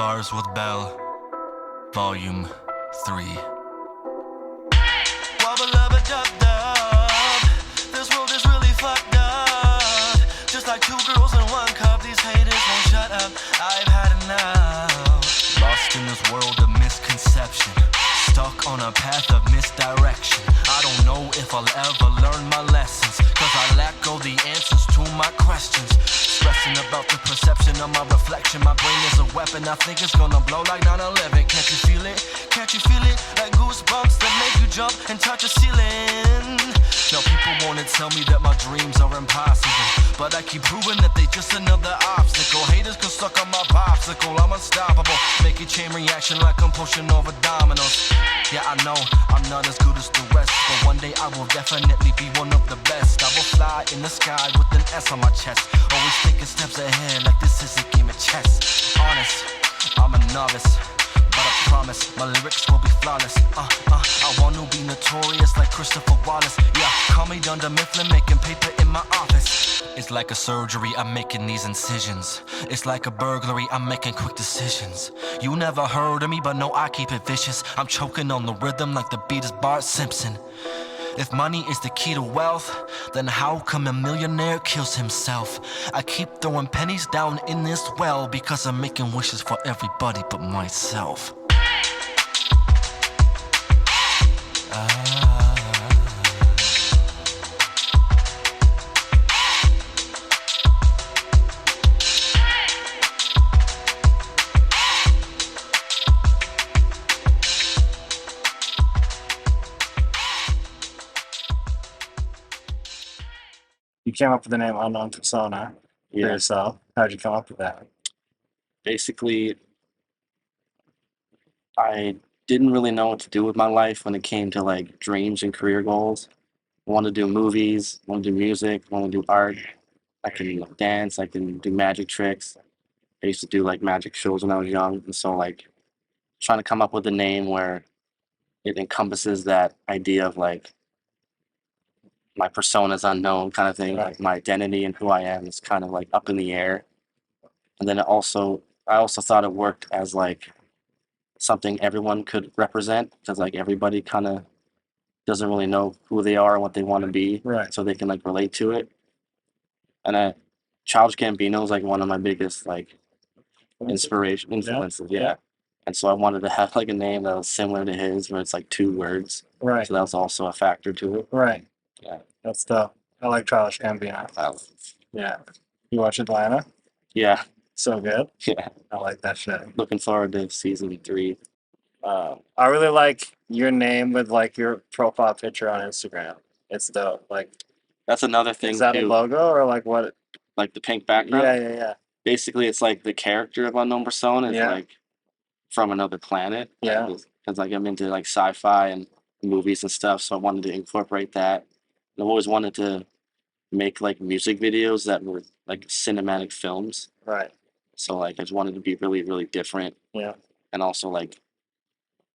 Bars with Bell, Volume 3. This world is really fucked up. Just like two girls in one cup, these haters won't shut up. I've had enough. Lost in this world of misconception, stuck on a path of misdirection. I don't know if I'll ever learn my lessons, cause I lack all the answers to my questions. Stressing about the perception of my reflection. My brain is a weapon, I think it's gonna blow like 9/11. Can't you feel it? Can't you feel it? Like goosebumps that make you jump and touch a ceiling. Now people wanna tell me that my dreams are impossible, but I keep proving that they just another obstacle. Haters can suck on my popsicle, I'm unstoppable. Make a chain reaction like I'm pushing over dominoes. Yeah, I know I'm not as good as the rest, but one day I will definitely be one of the best. I will fly in the sky with an S on my chest, always thinking steps ahead like this is a game of chess. Honest, I'm a novice, but I promise my lyrics will be flawless. I want to be notorious like Christopher Wallace. Yeah, call me Dunder Mifflin, making paper in my office. It's like a surgery, I'm making these incisions. It's like a burglary, I'm making quick decisions. You never heard of me, but no, I keep it vicious. I'm choking on the rhythm like the beat is Bart Simpson. If money is the key to wealth, then how come a millionaire kills himself? I keep throwing pennies down in this well because I'm making wishes for everybody but myself. You came up with the name Unknown Persona for yourself. How'd you come up with that? Basically, I didn't really know what to do with my life when it came to like dreams and career goals. I want to do movies, want to do music, want to do art. I can dance, I can do magic tricks. I used to do like magic shows when I was young, and so like trying to come up with a name where it encompasses that idea of like my persona is unknown kind of thing, like my identity and who I am is kind of like up in the air. And then I also thought it worked as like something everyone could represent, because like everybody kind of doesn't really know who they are and what they want to be, Right. so they can like relate to it. And Childish Gambino is like one of my biggest like influences, yeah. And so I wanted to have like a name that was similar to his, where it's like two words. Right. So that was also a factor to it. Right. Yeah. That's dope. I like Childish Gambino. Yeah. You watch Atlanta? Yeah. So good. Yeah. I like that shit. Looking forward to season 3. I really like your name with like your profile picture on Instagram. It's dope. Like, that's another thing is that too. a logo or like what? Like the pink background? Yeah. Basically, it's like the character of Unknown Persona is like from another planet. Yeah. Because like I'm into like sci-fi and movies and stuff, so I wanted to incorporate that. And I've always wanted to make like music videos that were like cinematic films. Right. So like I just wanted to be really, really different. Yeah. And also like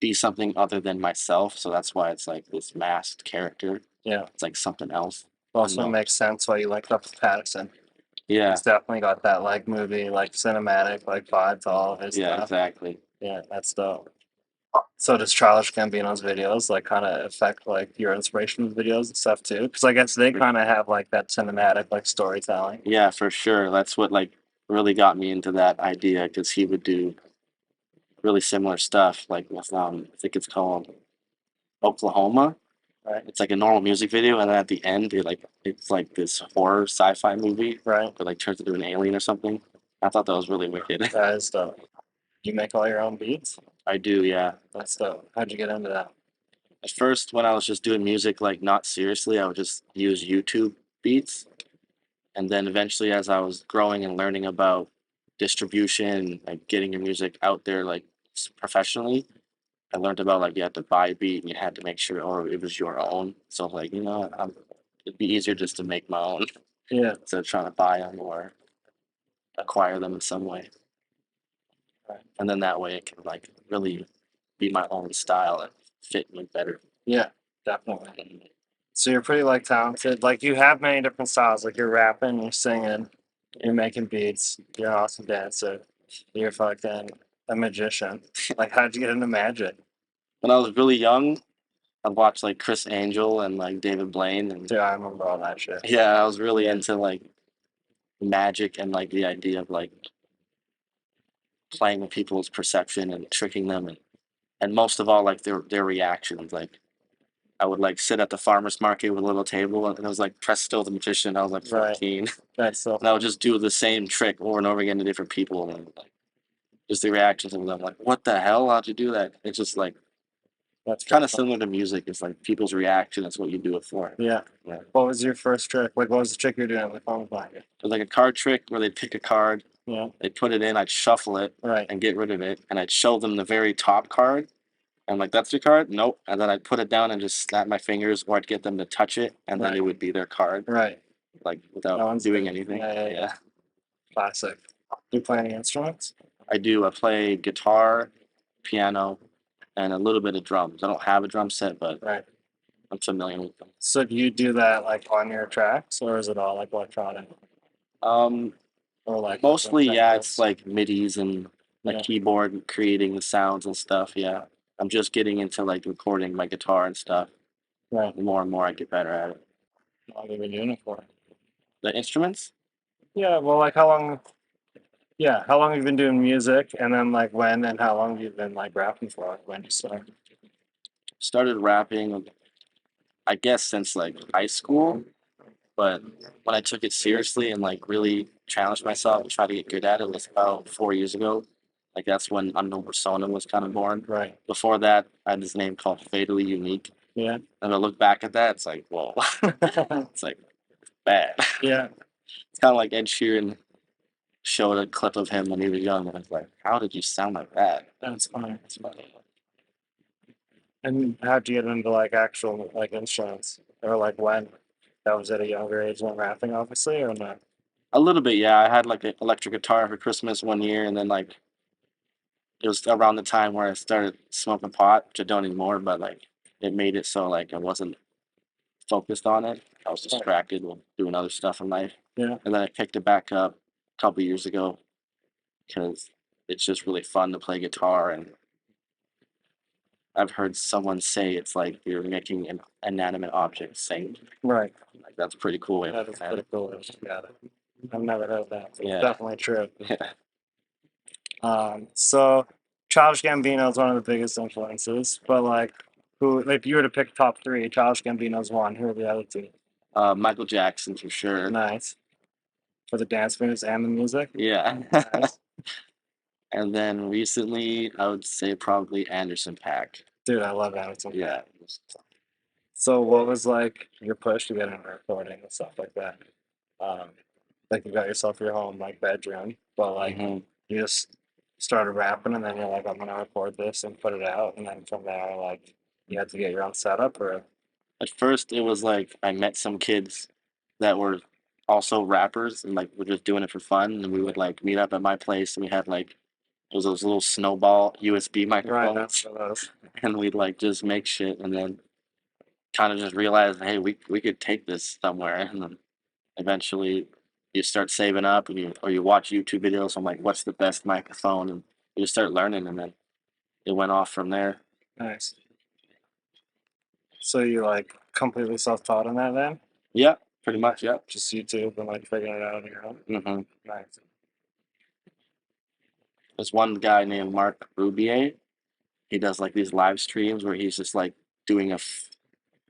be something other than myself. So that's why it's like this masked character. Yeah. It's like something else. Also makes sense why you like Robert Pattinson. Yeah. It's definitely got that like movie, like cinematic, like vibe to all of his Yeah, stuff. exactly. Yeah, that's dope. So does Childish Gambino's videos like kind of affect like your inspiration videos and stuff too? Because I guess they kind of have like that cinematic like storytelling. Yeah, for sure. That's what like really got me into that idea, because he would do really similar stuff. Like with I think it's called Oklahoma. Right. It's like a normal music video, and then at the end, it's like this horror sci-fi movie. Right. That like turns into an alien or something. I thought that was really wicked. That is dope. You make all your own beats? I do, yeah. That's dope. How'd you get into that? At first, when I was just doing music, like not seriously, I would just use YouTube beats. And then eventually, as I was growing and learning about distribution, like getting your music out there like professionally, I learned about like you had to buy a beat and you had to make sure, or it was your own. So like, it'd be easier just to make my own. Yeah. Instead of trying to buy them or acquire them in some way. Right. And then that way it can like really be my own style and fit me better. Yeah, definitely. So you're pretty like talented. Like you have many different styles. Like you're rapping, you're singing, you're making beats, you're an awesome dancer, you're fucking a magician? Like, how'd you get into magic? When I was really young, I watched like Chris Angel and like David Blaine, and Dude, I remember all that shit. yeah, I was really Yeah. into like magic and like the idea of like playing with people's perception and tricking them, and most of all like their reactions. Like I would like sit at the farmer's market with a little table, and it was like Presto the Magician. I was like Right. 14. That's so. And I would just do the same trick over and over again to different people, and like just the reactions of them, like, "What the hell? How'd you do that?" It's just like That's kind of fun. similar to music. It's like people's reaction. That's what you do it for. Yeah. Yeah. What was your first trick? Like, what was the trick you were doing at the farmer's market? It was like a card trick where they'd pick a card, Yeah. they'd put it in, I'd shuffle it Right. and get rid of it, and I'd show them the very top card. I'm like, "That's your card?" Nope. And then I'd put it down and just snap my fingers, or I'd get them to touch it, and then Right. it would be their card, Right. like That without one's doing good. anything. Yeah. Classic. Do you play any instruments? I do. I play guitar, piano, and a little bit of drums. I don't have a drum set, but Right. I'm familiar with them. So do you do that like on your tracks, or is it all like electronic, Um, or like Mostly, yeah, samples? it's like MIDIs and like Yeah. keyboard and creating the sounds and stuff. Yeah, I'm just getting into like recording my guitar and stuff. Right. The more and more I get better at it. How long have you been doing it for? The instruments? Yeah. Well, like how long? Yeah. How long have you been doing music, and then like when and how long have you been like rapping for? Like when you start? Started rapping, I guess, since like high school. But when I took it seriously and like really challenged myself and tried to get good at it was about 4 years ago. Like that's when Unknown Persona was kind of born. Right. Before that, I had this name called Fatally Unique. Yeah. And I look back at that, it's like, whoa, it's like bad. Yeah. It's kind of like Ed Sheeran showed a clip of him when he was young, and I was like, how did you sound like that? That's funny. That's funny. And how'd you get into like actual like instruments, or like when? That was at a younger age when rapping, obviously, or not? A little bit, yeah. I had like an electric guitar for Christmas one year, and then like it was around the time where I started smoking pot, which I don't anymore, but like it made it so like I wasn't focused on it. I was distracted with doing other stuff in life. Yeah. And then I picked it back up a couple years ago because it's just really fun to play guitar. And I've heard someone say it's like you're making an inanimate object sing. Right. Like that's a pretty cool way of That is looking at pretty it. cool. Got it. I've never heard that. But Yeah. It's definitely true. Yeah. So Childish Gambino is one of the biggest influences, but like, who, if you were to pick top three, Childish Gambino's one. Who are the other two? Michael Jackson for sure. Nice. For the dance moves and the music. Yeah. Nice. And then recently, I would say probably Anderson Paak. Dude, I love Anderson. Yeah. So what was like your push to get into recording and stuff like that? Like you got yourself your home like bedroom, but like Mhm. you just started rapping and then you're like, I'm gonna record this and put it out, and then from there like you had to get your own setup, or At first, it was like I met some kids that were also rappers and like were just doing it for fun, and we would like meet up at my place, and we had like it was those little snowball USB right, microphones, that's what it was. and we'd like just make shit, and then kind of just realized, hey, we could take this somewhere, and then eventually you start saving up, and you watch YouTube videos on like what's the best microphone, and you just start learning, and then it went off from there. Nice. So you like completely self-taught on that then? Yeah, pretty much. Yeah. Just YouTube and like figuring it out on your own? Mm-hmm. Nice. There's one guy named Mark Rubier. He does like these live streams where he's just like doing a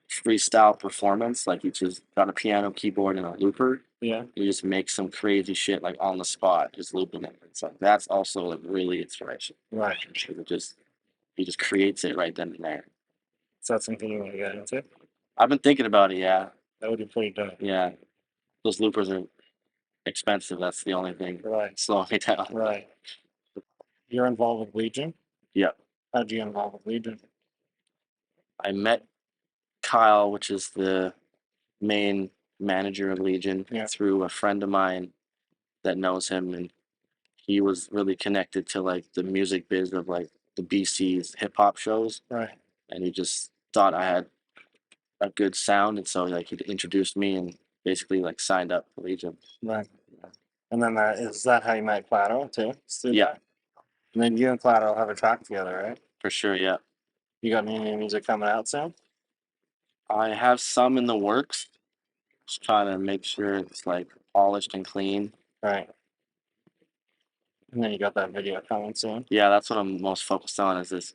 freestyle performance. Like he's just got a piano, keyboard, and a looper. Yeah. He just makes some crazy shit like on the spot, just looping it. So that's also like really inspirational. Right. He just creates it right then and there. So that's something you want to get into? I've been thinking about it. Yeah, That would be pretty dope. yeah. Those loopers are expensive. That's the only thing Right. slowing me down. Right. You're involved with Legion? Yeah. How'd you get involved with Legion? I met Kyle, which is the main manager of Legion, Yeah. through a friend of mine that knows him, and he was really connected to like the music biz of like the BC's hip hop shows, Right. and he just thought I had a good sound, and so like he introduced me and basically like signed up for Legion. Right. And then is that how you met Claro too? Through Yeah. that? And then you and Cloud will have a track together, right? For sure, yeah. You got any new music coming out soon? I have some in the works. Just trying to make sure it's like polished and clean. Right. And then you got that video coming soon. Yeah, that's what I'm most focused on is this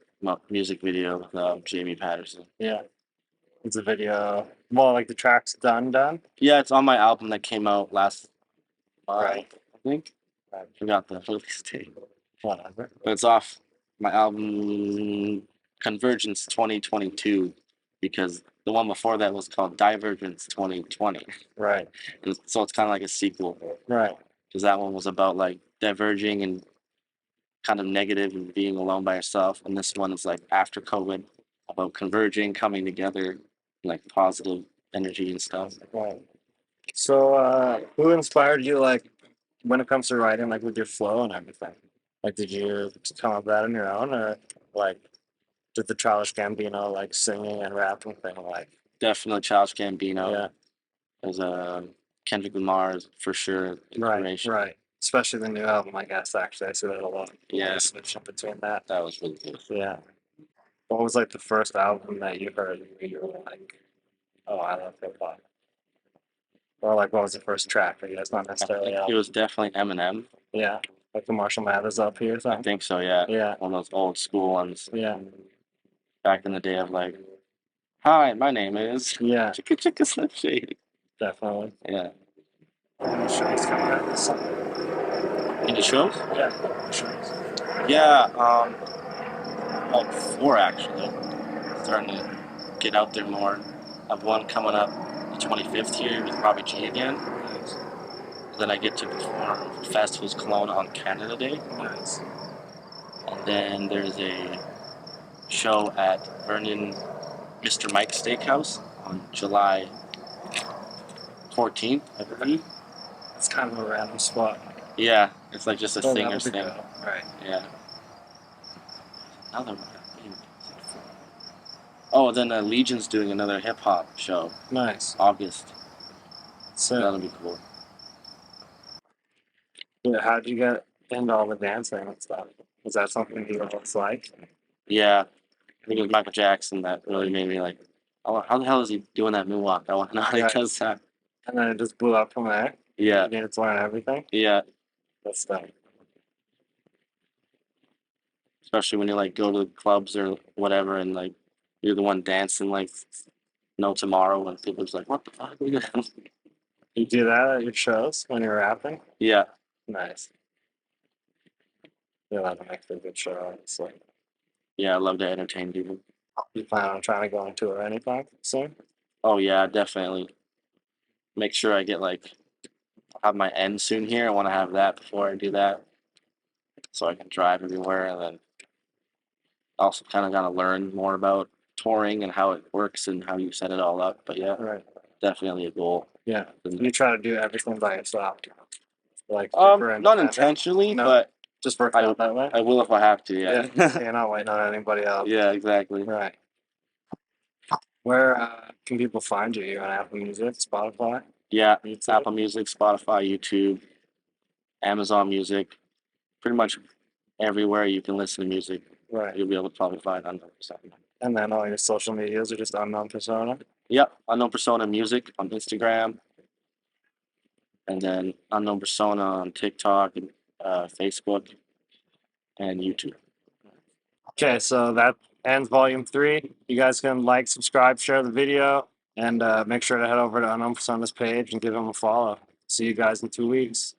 music video with Jamie Patterson. Yeah. It's a video. Well, like the track's done. Yeah, it's on my album that came out last month, Right. I think. I Right. forgot the release date. Whatever. But it's off my album Convergence 2022 because the one before that was called Divergence 2020. Right. And so it's kind of like a sequel Right. because that one was about like diverging and kind of negative and being alone by yourself. And this one is like after COVID about converging, coming together, like positive energy and stuff. Right. So, who inspired you, like, when it comes to writing, like, with your flow and everything? Like, did you just come up with that on your own, or like, did the Childish Gambino like singing and rapping thing, like, Definitely Childish Gambino. yeah, There's Kendrick Lamar is for sure inspiration. right, especially the new album, I guess. Actually, I see that a lot. Yeah. Switching between that. That was really good. Yeah. What was like the first album that you heard where you were like, oh, I love hip hop? Or like, what was the first track? I guess not necessarily. It was definitely Eminem. Yeah, like the Marshall Mathers up here. I think so, yeah. Yeah. One of those old school ones. Yeah. Back in the day of like, hi, my name is Yeah. Chicka Chicka Slim Shady. Definitely. Yeah. Shows coming out this summer. Any shows? Yeah. Shows. Yeah, like 4 actually. Starting to get out there more. I have one coming up the 25th here with Robbie G again. Nice. Then I get to perform Festivals Cologne on Canada Day. Nice. And then there's a show at Vernon Mr. Mike's Steakhouse on July 14th, I believe. It's kind of a random spot. Yeah, it's like just a So that singer's would be thing. good. Right. Yeah. Another one. Oh, then Legion's doing another hip hop show, Nice. August. So, That'll be cool. yeah, how'd you get into all the dancing and stuff? Was that something you always like? Yeah, I think it was Michael Jackson that really made me like, oh, how the hell is he doing that moonwalk? I want to know how he Right. does that. And then it just blew up from there. Yeah, You needed to learn everything. yeah. That's stuff. Especially when you like go to clubs or whatever, and like you're the one dancing like no tomorrow, and people just like, what the fuck are you doing? You do that at your shows when you're rapping? Yeah, Nice. Yeah, that makes a good show, honestly. yeah. I love to entertain people. You plan on trying to go on tour anytime soon? Oh yeah, definitely. Make sure I get like have my end soon here. I want to have that before I do that, so I can drive everywhere, and then also kind of gotta learn more about touring and how it works and how you set it all up. But yeah, Right. definitely a goal. Yeah. You try to do everything by yourself. Like, Not independent? intentionally, No. but Just work out that way? I will if I have to. Yeah. Yeah. You're not waiting on anybody else. Yeah, exactly. Right. Where can people find you? You're on Apple Music, Spotify, Yeah, YouTube? Apple Music, Spotify, YouTube, Amazon Music, pretty much everywhere you can listen to music, Right. you'll be able to probably find Unknown Persona. And then all your social medias are just Unknown Persona? Yep, Unknown Persona Music on Instagram, and then Unknown Persona on TikTok and Facebook and YouTube. Okay, so that ends volume 3. You guys can like, subscribe, share the video, and make sure to head over to Unknown Persona's page and give him a follow. See you guys in 2 weeks.